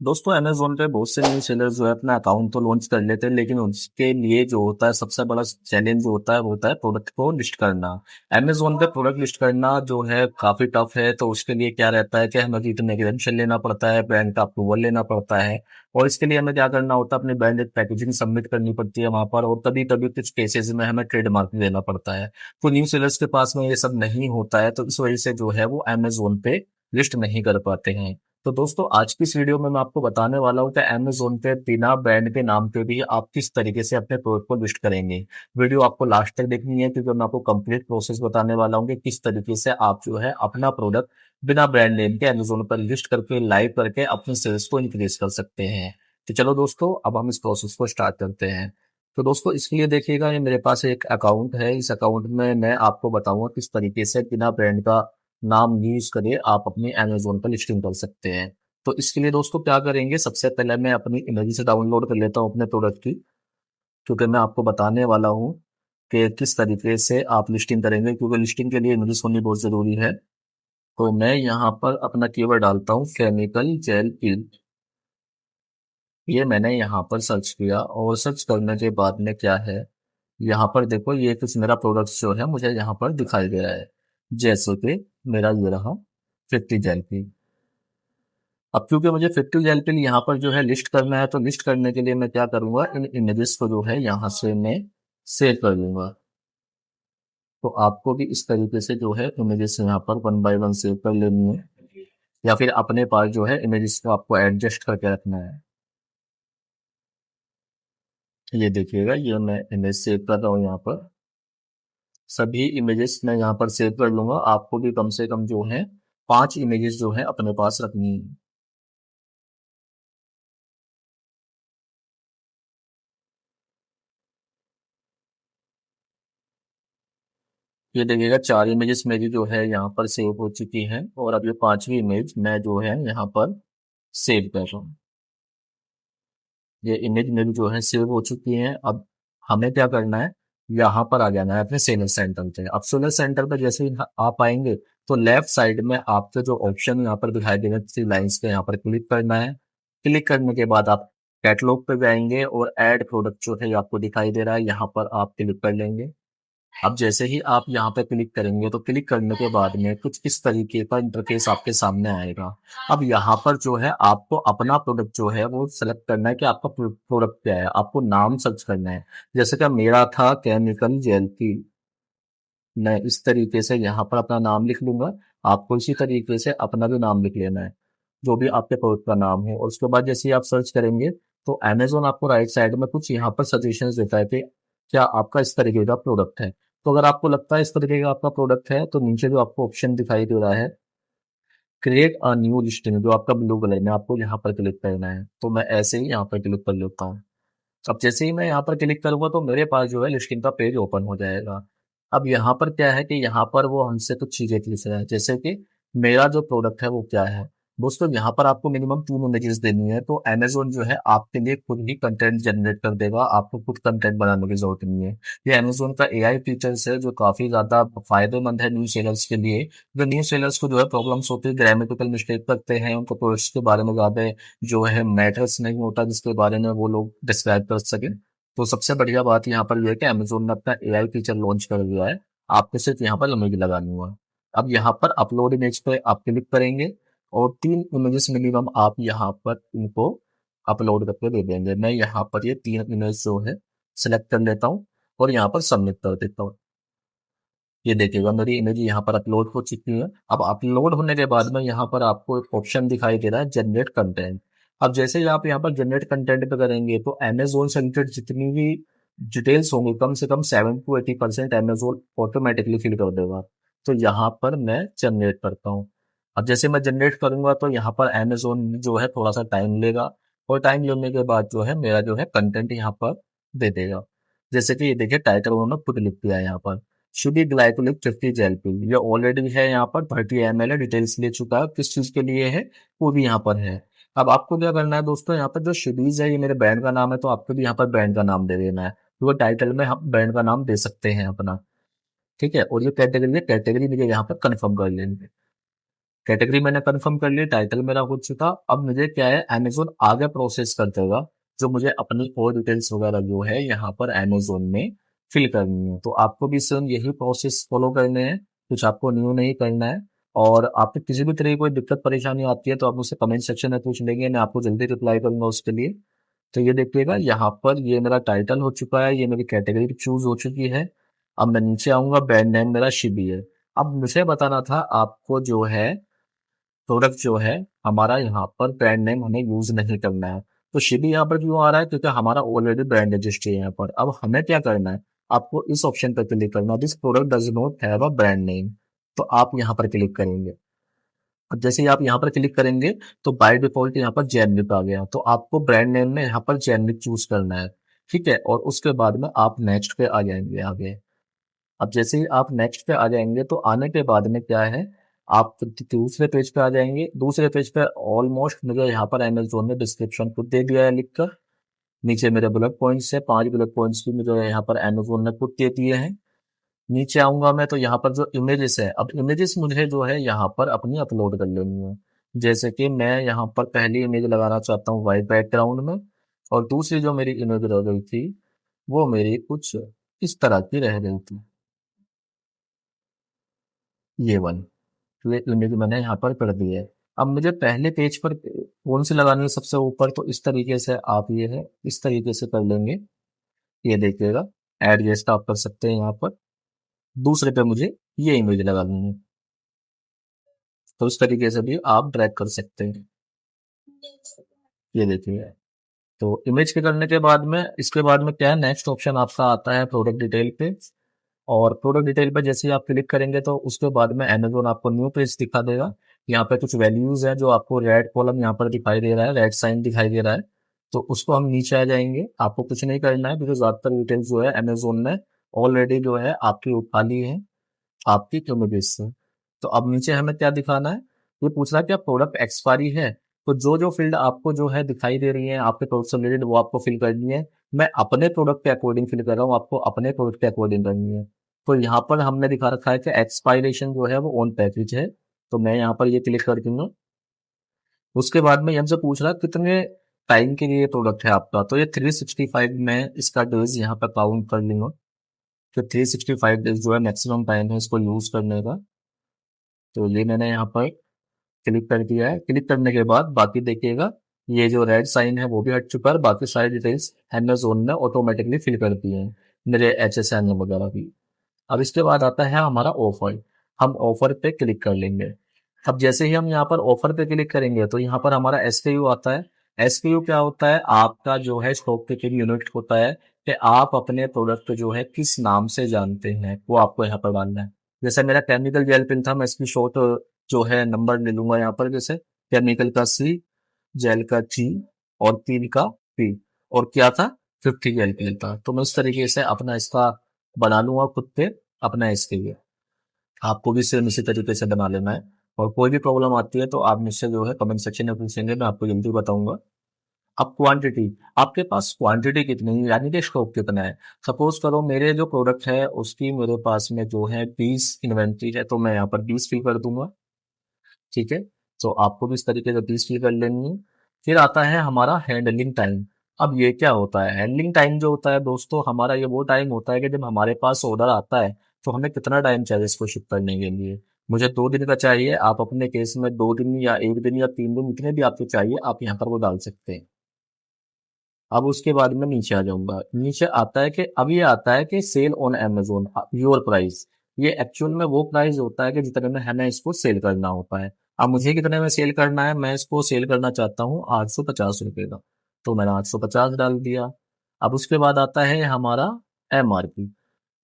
दोस्तों अमेजोन पे बहुत से न्यू सेलर जो है अपना अकाउंट तो लॉन्च कर लेते हैं, लेकिन उसके लिए जो होता है सबसे बड़ा चैलेंज जो होता है वो होता है प्रोडक्ट को लिस्ट करना। अमेजोन पे प्रोडक्ट लिस्ट करना जो है काफी टफ है। तो उसके लिए क्या रहता है कि हमें इतने क्रेडेंशियल लेना पड़ता है, ब्रांड का अप्रूवल लेना पड़ता है, और इसके लिए हमें क्या करना होता है, अपनी ब्रांडेड पैकेजिंग सबमिट करनी पड़ती है वहां पर, और तभी तभी कुछ केसेस में हमें ट्रेडमार्क देना पड़ता है। तो न्यू सेलर्स के पास में ये सब नहीं होता है, तो इस वजह से जो है वो अमेजोन पे लिस्ट नहीं कर पाते हैं। तो दोस्तों आज की इस वीडियो में मैं आपको बताने वाला हूँ कि अमेजोन पे बिना ब्रांड के नाम पे भी आप किस तरीके से अपने प्रोडक्ट को लिस्ट करेंगे। वीडियो आपको लास्ट तक देखनी है, क्योंकि मैं आपको कंप्लीट प्रोसेस बताने वाला हूँ कि किस तरीके से आप जो है अपना प्रोडक्ट बिना ब्रांड नेम के अमेजोन पर लिस्ट करके लाइव करके अपने सेल्स को इंक्रीज कर सकते हैं। तो चलो दोस्तों, अब हम इस प्रोसेस को स्टार्ट करते हैं। तो दोस्तों इसके लिए देखिएगा, ये मेरे पास एक अकाउंट है। इस अकाउंट में मैं आपको बताऊंगा किस तरीके से बिना ब्रांड का नाम यूज करके आप अपनी अमेजोन पर लिस्टिंग कर सकते हैं। तो इसके लिए दोस्तों क्या करेंगे, सबसे पहले मैं अपनी इमेज से डाउनलोड कर लेता हूँ अपने प्रोडक्ट की, क्योंकि मैं आपको बताने वाला हूँ कि किस तरीके से आप लिस्टिंग करेंगे, क्योंकि लिस्टिंग के लिए इमेजेस होनी बहुत जरूरी है। तो मैं यहाँ पर अपना कीवर्ड डालता हूँ केमिकल जेल पिल। ये मैंने यहाँ पर सर्च किया, और सर्च करने के बाद में क्या है, यहाँ पर देखो ये कुछ मेरा प्रोडक्ट जो है मुझे यहाँ पर दिखाई दे रहा है। जैसे कि मेरा ये रहा 50 जेल पिल। अब क्योंकि मुझे 50 जेल पिल यहाँ पर जो है लिस्ट करना है, तो लिस्ट करने के लिए मैं क्या करूंगा, इन इमेजेस को जो है यहाँ से मैं सेव कर लूंगा। तो आपको भी इस तरीके से जो है इमेजेस यहाँ पर वन बाय वन सेव कर लेनी है, या फिर अपने पास जो है इमेजेस को आपको एडजस्ट करके रखना है। ये देखिएगा, ये मैं इमेज सेव कर रहा हूँ यहाँ पर। सभी इमेजेस मैं यहाँ पर सेव कर लूंगा। आपको भी कम से कम जो है 5 इमेजेस जो है अपने पास रखनी है। ये देखिएगा 4 इमेजेस मेरी जो है यहाँ पर सेव हो चुकी हैं, और अब ये 5वीं इमेज मैं जो है यहाँ पर सेव कर रहा हूँ। ये इमेज मेरी जो है सेव हो चुकी है। अब हमें क्या करना है, यहाँ पर आ जाना है अपने सेलर सेंटर पे। अब सेलर सेंटर पे जैसे ही आप आएंगे, तो लेफ्ट साइड में आपके जो ऑप्शन यहाँ पर दिखाई दे रहे हैं 3 लाइन्स पे, यहाँ पर क्लिक करना है। क्लिक करने के बाद आप कैटलॉग पे जाएंगे, और ऐड प्रोडक्ट जो है आपको दिखाई दे रहा है, यहाँ पर आप क्लिक कर लेंगे। अब जैसे ही आप यहाँ पे क्लिक करेंगे, तो क्लिक करने के बाद में कुछ इस तरीके का इंटरफेस आपके सामने आएगा। अब यहाँ पर जो है आपको अपना प्रोडक्ट जो है वो सेलेक्ट करना है कि आपका प्रोडक्ट क्या है, आपको नाम सर्च करना है। जैसे कि मेरा था केमिकल जेल की, मैं इस तरीके से यहाँ पर अपना नाम लिख लूंगा। आपको इसी तरीके से अपना भी नाम लिख लेना है, जो भी आपके प्रोडक्ट का नाम हो। और उसके बाद जैसे ही आप सर्च करेंगे, तो अमेजोन आपको राइट साइड में कुछ यहाँ पर सजेशंस देता है कि क्या आपका इस तरीके का प्रोडक्ट है। तो अगर आपको लगता है इस तरीके का आपका प्रोडक्ट है, तो नीचे जो आपको ऑप्शन दिखाई दे रहा है क्रिएट अ न्यू लिस्टिंग, जो आपका ब्लू कलर में, आपको यहाँ पर क्लिक करना है। तो मैं ऐसे ही यहाँ पर क्लिक कर लेता हूँ। अब जैसे ही मैं यहाँ पर क्लिक करूंगा, तो मेरे पास जो है लिस्टिंग का पेज ओपन हो जाएगा। अब यहाँ पर क्या है कि यहाँ पर वो हमसे कुछ चीजें पूछ रहा है, जैसे कि मेरा जो प्रोडक्ट है वो क्या है। दोस्तों यहाँ पर आपको मिनिमम 2 इमेजेस देनी है, तो अमेजोन जो है आपके लिए खुद ही कंटेंट जनरेट कर देगा, आपको खुद कंटेंट बनाने की जरूरत नहीं है। ये अमेजोन का एआई फीचर्स है, जो काफी ज्यादा फायदेमंद है न्यू सेलर्स के लिए। जो न्यू सेलर्स को जो है प्रॉब्लम्स होती है, ग्रामेटिकल मिस्टेक करते हैं, उनको प्रोडक्ट्स के बारे में ज्यादा जो है मैटर्स नहीं होता जिसके बारे में वो लोग डिस्क्राइब कर सके। तो सबसे बढ़िया बात यहाँ पर यह है कि अमेजोन ने अपना एआई फीचर लॉन्च कर दिया है। आपको सिर्फ यहाँ पर इमेज लगानी हुआ। अब यहाँ पर अपलोड इमेज पे आप क्लिक करेंगे, और 3 इमेजेस मिनिमम आप यहाँ पर इनको अपलोड करके दे देंगे। मैं यहाँ पर ये 3 इमेज जो है सिलेक्ट कर लेता हूँ, और यहाँ पर सबमिट कर देता हूँ। ये देखिएगा मेरी इमेज यहाँ पर अपलोड हो चुकी है। अब अपलोड होने के बाद में यहाँ पर आपको एक ऑप्शन दिखाई दे रहा है जनरेट कंटेंट। अब जैसे ही आप यहाँ पर जनरेट कंटेंट पे करेंगे, तो अमेजोन से रिलेटेड जितनी भी डिटेल्स होंगी, कम से कम 70 to 80% अमेजोन ऑटोमेटिकली फिल कर देगा। तो यहाँ पर मैं जनरेट करता हूँ। अब जैसे मैं जनरेट करूंगा, तो यहाँ पर अमेजोन जो है थोड़ा सा टाइम लेगा, और टाइम लेने के बाद जो है मेरा जो है कंटेंट यहाँ पर दे देगा। जैसे कि ये देखिए टाइटल उन्होंने खुद लिख दिया है यहाँ पर, शुभी ग्लाइकोलिक 50 जेल पिल। ये ऑलरेडी है यहाँ पर 30 ml है, डिटेल्स ले चुका है, किस चीज के लिए है वो भी यहाँ पर है। अब आपको क्या करना है दोस्तों, यहाँ पर जो शुबीज है ये मेरे ब्रांड का नाम है, तो आपको भी यहाँ पर ब्रांड का नाम दे देना है। तो टाइटल में हम ब्रांड का नाम दे सकते हैं अपना। ठीक है, और ये कैटेगरी है, कैटेगरी मुझे यहाँ पर कंफर्म कर लेंगे। कैटेगरी मैंने कंफर्म कर ली, टाइटल मेरा हो चुका। अब मुझे क्या है, अमेजोन आगे प्रोसेस कर देगा जो मुझे अपनी और डिटेल्स वगैरह जो है यहाँ पर अमेजोन में फिल करनी है। तो आपको भी सेम यही प्रोसेस फॉलो करने हैं, कुछ आपको न्यू नहीं करना है। और आपको किसी भी तरह की कोई दिक्कत परेशानी आती है तो आप मुझसे कमेंट सेक्शन में पूछ लेंगे, मैं आपको जल्दी रिप्लाई करूंगा उसके लिए। तो ये देखिएगा यहाँ पर ये मेरा टाइटल हो चुका है, ये मेरी कैटेगरी चूज हो चुकी है। अब मैं नीचे आऊंगा, ब्रांड नेम मेरा शिबी है। अब मुझे बताना था आपको जो है प्रोडक्ट जो है हमारा यहाँ पर ब्रांड नेम हमें यूज नहीं करना है। तो शिबी यहाँ पर क्यों आ रहा है, क्योंकि हमारा ऑलरेडी ब्रांड रजिस्ट्री है यहाँ पर। अब हमें क्या करना है, आपको इस ऑप्शन पर क्लिक करना है, this product does not have a brand name. तो आप यहाँ पर क्लिक करेंगे। अब जैसे ही आप यहाँ पर क्लिक करेंगे तो बाय डिफॉल्ट यहाँ पर जैनविक आ गया। तो आपको ब्रांड नेम में यहाँ पर जैनविक चूज करना है, ठीक है। और उसके बाद में आप नेक्स्ट पे आ जाएंगे आगे। अब जैसे ही आप नेक्स्ट पे आ जाएंगे तो आने के बाद में क्या है, आप दूसरे पेज पे आ जाएंगे। दूसरे पेज पे ऑलमोस्ट मुझे यहाँ पर अमेजोन ने डिस्क्रिप्शन खुद दे दिया है लिखकर। नीचे मेरे बुलेट पॉइंट्स है, 5 बुलेट पॉइंट्स भी मुझे यहाँ पर अमेजोन ने खुद दे दिए हैं। नीचे आऊंगा मैं तो यहाँ पर जो इमेजेस है, अब इमेजेस मुझे जो है यहाँ पर अपनी अपलोड कर लेनी है। जैसे कि मैं यहाँ पर पहली इमेज लगाना चाहता हूँ वाइट बैकग्राउंड में, और दूसरी जो मेरी इमेज रह गई थी वो मेरी कुछ इस तरह की रह गई थी, ये वन। तो ये इमेज मैंने यहाँ पर कर दी है। अब मुझे पहले पेज पर कौन सी लगानी है सबसे ऊपर, तो इस तरीके से आप ये है इस तरीके से कर लेंगे। ये देखिएगा, एडजस्ट आप कर सकते हैं यहाँ पर। दूसरे पे मुझे ये इमेज लगानी है, तो इस तरीके से भी आप ड्रैग कर सकते हैं। ये देखिए, तो इमेज के करने के बाद में इसके बाद में क्या है, नेक्स्ट ऑप्शन आपका आता है प्रोडक्ट डिटेल पे। और प्रोडक्ट डिटेल पे जैसे ही आप क्लिक करेंगे तो उसके बाद में अमेजोन आपको न्यू पेज दिखा देगा। यहाँ पे कुछ वैल्यूज है जो आपको रेड कॉलम यहाँ पर दिखाई दे रहा है, रेड साइन दिखाई दे रहा है। तो उसको हम नीचे आ जाएंगे, आपको कुछ नहीं करना है क्योंकि ज्यादातर डिटेल्स जो है अमेजोन ने ऑलरेडी जो है आपकी उठा ली है आपकी इमेजेस से। तो अब नीचे हमें क्या दिखाना है, ये पूछ रहा है कि आप प्रोडक्ट एक्सपायरी है। तो जो जो फील्ड आपको जो है दिखाई दे रही है आपके प्रोडक्ट से रिलेटेड वो आपको फिल करनी है। मैं अपने प्रोडक्ट के अकॉर्डिंग फिल कर रहा हूँ, आपको अपने प्रोडक्ट के अकॉर्डिंग करनी है। तो यहाँ पर हमने दिखा रखा है कि एक्सपायरेशन जो है वो ऑन पैकेज है, तो मैं यहाँ पर ये क्लिक कर दूंगा। उसके बाद में हमसे पूछ रहा है कितने टाइम के लिए प्रोडक्ट है आपका, तो ये 365 में इसका डेज यहाँ पर काउंट कर लूंगा। तो 365 डेज जो है मैक्सिमम टाइम है इसको यूज करने का। तो ये मैंने यहाँ पर क्लिक कर दिया है। क्लिक करने के बाद बाकी देखिएगा, ये जो रेड साइन है वो भी हट चुका है, बाकी सारी डिटेल्स अमेजोन ने ऑटोमेटिकली फिल कर दी है, मेरे HSN वगैरह भी। अब इसके बाद आता है हमारा ऑफर। हम ऑफर पे क्लिक कर लेंगे। अब जैसे ही हम यहाँ पर ऑफर पे क्लिक करेंगे तो यहाँ पर हमारा SKU आता है। SKU क्या होता है, आपका जो है स्टॉक टेकिंग यूनिट होता है कि आप अपने प्रोडक्ट जो है किस नाम से जानते हैं वो आपको यहाँ पर डालना है। जैसे मेरा केमिकल जेल पेन था, मैं इसकी शॉर्ट जो है नंबर ले लूंगा यहाँ पर, जैसे केमिकल का C, जेल का G और पेन का P, और क्या था 50 जेल पेन था। तो मैं उस तरीके से अपना इसका बना लूंगा खुद पे अपना SKU। आपको भी सेम इसी तरीके से बना लेना है। और कोई भी प्रॉब्लम आती है तो आप मुझसे जो है कमेंट सेक्शन में पूछेंगे, मैं आपको जल्दी बताऊंगा। अब क्वांटिटी, आपके पास क्वांटिटी कितनी है यानी कि स्टॉक कितना है। सपोज करो मेरे जो प्रोडक्ट है उसकी मेरे पास में जो है 20 इन्वेंट्री है, तो मैं यहाँ पर 20 फिल कर दूंगा, ठीक है। तो आपको भी इस तरीके से 20 फिल कर लेनी है। फिर आता है हमारा हैंडलिंग टाइम। अब ये क्या होता है, हैंडलिंग टाइम जो होता है दोस्तों हमारा ये वो टाइम होता है कि जब हमारे पास ऑर्डर आता है तो हमें कितना टाइम चाहिए इसको शिप करने के लिए। मुझे 2 दिन का चाहिए, आप अपने केस में 2 दिन या 1 दिन या 3 दिन, इतने भी आपको चाहिए आप यहाँ पर वो डाल सकते हैं। अब उसके बाद मैं नीचे आ जाऊंगा, नीचे आता है कि अब ये आता है कि sale on Amazon your price. ये एक्चुअल में वो प्राइस होता है कि जितने में हमें इसको सेल करना होता है। अब मुझे कितने में सेल करना है, मैं इसको सेल करना चाहता हूँ 850 रुपये का, तो मैंने 850 डाल दिया। अब उसके बाद आता है हमारा MRP,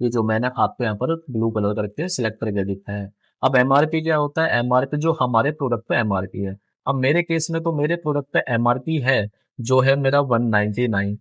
ये जो मैंने आपको यहाँ पर ब्लू कलर करके सिलेक्ट करके दिखा है। अब MRP क्या होता है, MRP जो हमारे प्रोडक्ट पे MRP है। अब मेरे केस में तो मेरे प्रोडक्ट पे MRP है जो है मेरा 199,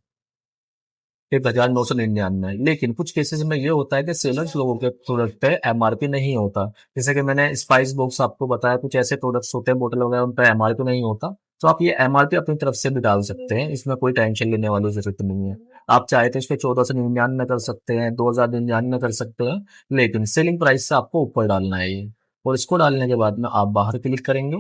1999। लेकिन कुछ केसेस में ये होता है कि सेलर्स लोगों के प्रोडक्ट पे MRP नहीं होता। जैसे कि मैंने स्पाइस बॉक्स आपको बताया, कुछ ऐसे प्रोडक्ट्स होते हैं बोतल वगैरह उन पे MRP नहीं होता। तो आप ये MRP अपनी तरफ से भी डाल सकते हैं, इसमें कोई टेंशन लेने वाली जरूरत नहीं है। आप चाहे तो इस पे 1499 कर सकते हैं, 2099 कर सकते हैं, लेकिन सेलिंग प्राइस से आपको ऊपर डालना है ये। और इसको डालने के बाद में आप बाहर क्लिक करेंगे,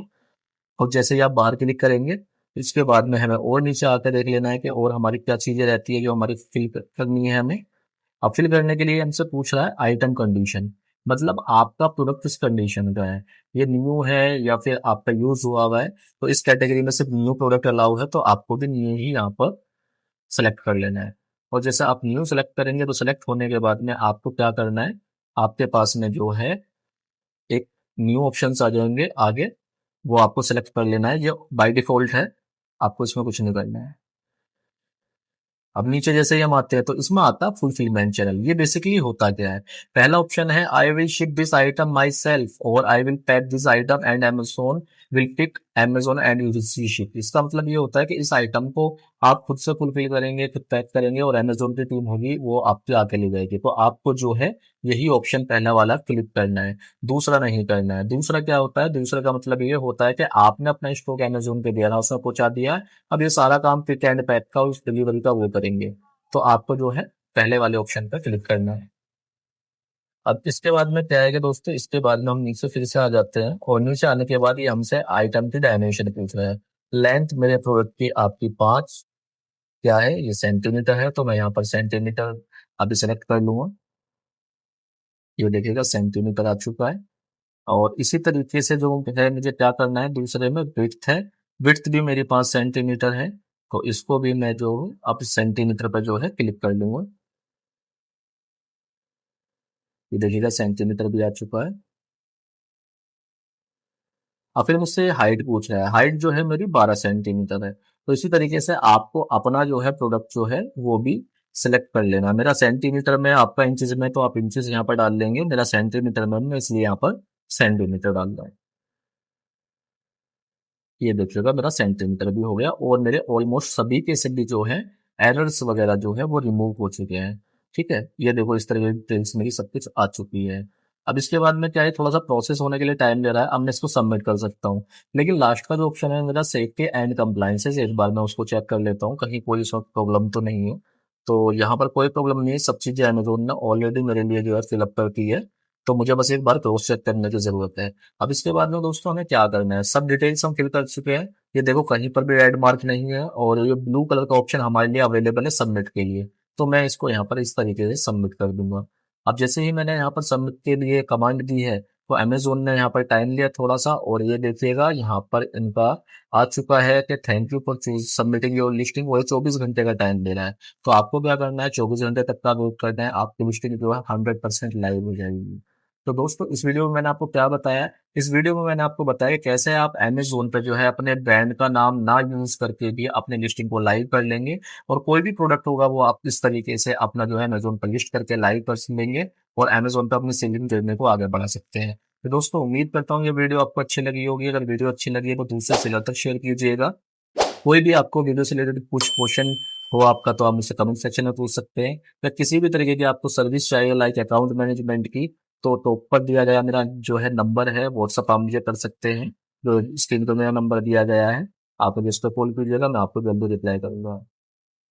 और जैसे ही आप बाहर क्लिक करेंगे, इसके बाद में हमें और नीचे आकर देख लेना है कि और हमारी क्या चीज़ें रहती है जो हमारी फिल करनी है हमें। अब फिल करने के लिए हमसे पूछ रहा है आइटम कंडीशन, मतलब आपका प्रोडक्ट किस कंडीशन का है, ये न्यू है या फिर आपका यूज हुआ हुआ है। तो इस कैटेगरी में सिर्फ न्यू प्रोडक्ट अलाउ है, तो आपको भी न्यू ही यहाँ पर सेलेक्ट कर लेना है। और जैसे आप न्यू सेलेक्ट करेंगे तो सेलेक्ट होने के बाद में आपको क्या करना है, आपके पास में जो है एक न्यू ऑप्शंस आ जाएंगे आगे, वो आपको सेलेक्ट कर लेना है, ये बाय डिफॉल्ट है, आपको इसमें कुछ नहीं करना है। अब नीचे जैसे ही हम आते हैं तो इसमें आता है फुलफिलमेंट चैनल। ये बेसिकली होता क्या है, पहला ऑप्शन है I will ship this item myself और I will pack this item and Amazon will pick Amazon and you see ship. इसका मतलब ये होता है कि इस आइटम को आप खुद से फुलफिल करेंगे, खुद पैक करेंगे, और अमेजोन की टीम होगी वो आपके आके ले जाएगी। तो आपको जो है यही ऑप्शन पहला वाला क्लिक करना है, दूसरा नहीं करना है। दूसरा क्या होता है, दूसरा का मतलब ये होता है कि आपने अपना स्टॉक अमेजोन पे दिया, उसमें पहुंचा दिया, अब ये सारा काम पिक एंड पैक का उस डिलीवरी का वो करेंगे। तो आपको जो है पहले वाले ऑप्शन पर क्लिक करना है। अब इसके बाद में क्या है कि दोस्तों, इसके बाद में हम नीचे फिर से आ जाते हैं, और नीचे आने के बाद ये हमसे आइटम की डायमेंशन पूछ रहा है। लेंथ मेरे प्रोडक्ट की आपकी 5 क्या है, ये सेंटीमीटर है, तो मैं यहाँ पर सेंटीमीटर अभी सेलेक्ट कर लूंगा। ये देखिएगा सेंटीमीटर आ चुका है। और इसी तरीके से जो है मुझे क्या करना है, दूसरे में विड्थ है, विड्थ भी मेरी 5 सेंटीमीटर है, तो इसको भी मैं जो अब सेंटीमीटर पर जो है क्लिक कर लूंगा। ये देखिएगा सेंटीमीटर भी आ चुका है। और फिर मुझसे हाइट पूछ रहा है, हाइट जो है मेरी 12 सेंटीमीटर है। तो इसी तरीके से आपको अपना जो है प्रोडक्ट जो है वो भी सिलेक्ट कर लेना। मेरा सेंटीमीटर में, आपका इंचज में, तो आप इंचज यहाँ पर डाल लेंगे, मेरा सेंटीमीटर में मैं इसलिए यहाँ पर सेंटीमीटर डाल रहा हूँ। ये देखिएगा मेरा सेंटीमीटर भी हो गया, और मेरे ऑलमोस्ट सभी के सभी जो है एरर्स वगैरह जो है वो रिमूव हो चुके हैं। ठीक है, ये देखो इस तरह की डिटेल्स मेरी सब कुछ आ चुकी है। अब इसके बाद में क्या है, थोड़ा सा प्रोसेस होने के लिए टाइम ले रहा है, अब मैं इसको सबमिट कर सकता हूँ। लेकिन लास्ट का जो ऑप्शन है मेरा सेफ्टी एंड कंप्लायंसेस, एक बार मैं उसको चेक कर लेता हूँ कहीं कोई इसमें प्रॉब्लम तो नहीं है। तो यहाँ पर कोई प्रॉब्लम नहीं है, सब चीजें अमेजोन ने ऑलरेडी मेरे लिए जो है फिलअप कर दी है। तो मुझे बस एक बार क्रॉस चेक करने की जरूरत है। अब इसके बाद में दोस्तों हमें क्या करना है, सब डिटेल्स हम फिल कर चुके हैं। ये देखो कहीं पर भी रेड मार्क नहीं है, और ये ब्लू कलर का ऑप्शन हमारे लिए अवेलेबल है सबमिट के लिए। तो मैं इसको यहाँ पर इस तरीके से सबमिट कर दूंगा। अब जैसे ही मैंने यहाँ पर सबमिट के लिए कमांड दी है, तो अमेजोन ने यहाँ पर टाइम लिया थोड़ा सा, और ये देखिएगा यहाँ पर इनका आ चुका है कि thank you for choose submitting your listing, वो 24 घंटे का टाइम दे रहा है। तो आपको क्या करना है, 24 घंटे तक का वेट करना है, आपकी लिस्टिंग जो है 100% लाइव हो जाएगी। तो दोस्तों इस वीडियो में मैंने आपको क्या बताया, इस वीडियो में मैंने आपको बताया कि कैसे आप अमेजोन पे जो है अपने ब्रांड का नाम ना यूज करके भी अपने लिस्टिंग को लाइव कर लेंगे, और कोई भी प्रोडक्ट होगा वो आप इस तरीके से अपना जो है अमेजोन पर लिस्ट करके लाइव कर लेंगे, और अमेजोन पे अपनी सेलिंग जर्नी को आगे बढ़ा सकते हैं। तो दोस्तों उम्मीद करता हूँ ये वीडियो आपको अच्छी लगी होगी। अगर वीडियो अच्छी लगी है तो दूसरे से ज्यादा शेयर कीजिएगा। कोई भी आपको वीडियो से रिलेटेड कुछ क्वेश्चन हो आपका, तो आप मुझसे कमेंट सेक्शन में पूछ सकते हैं, या किसी भी तरीके की आपको सर्विस चाहिए लाइक अकाउंट मैनेजमेंट की, तो टॉप पर दिया गया मेरा जो है नंबर है व्हाट्सअप, आप मुझे कर सकते हैं। जो स्क्रीन पर मेरा नंबर दिया गया है, आप मुझे इस पर कॉल कीजिएगा, मैं आपको जल्दी रिप्लाई करूंगा।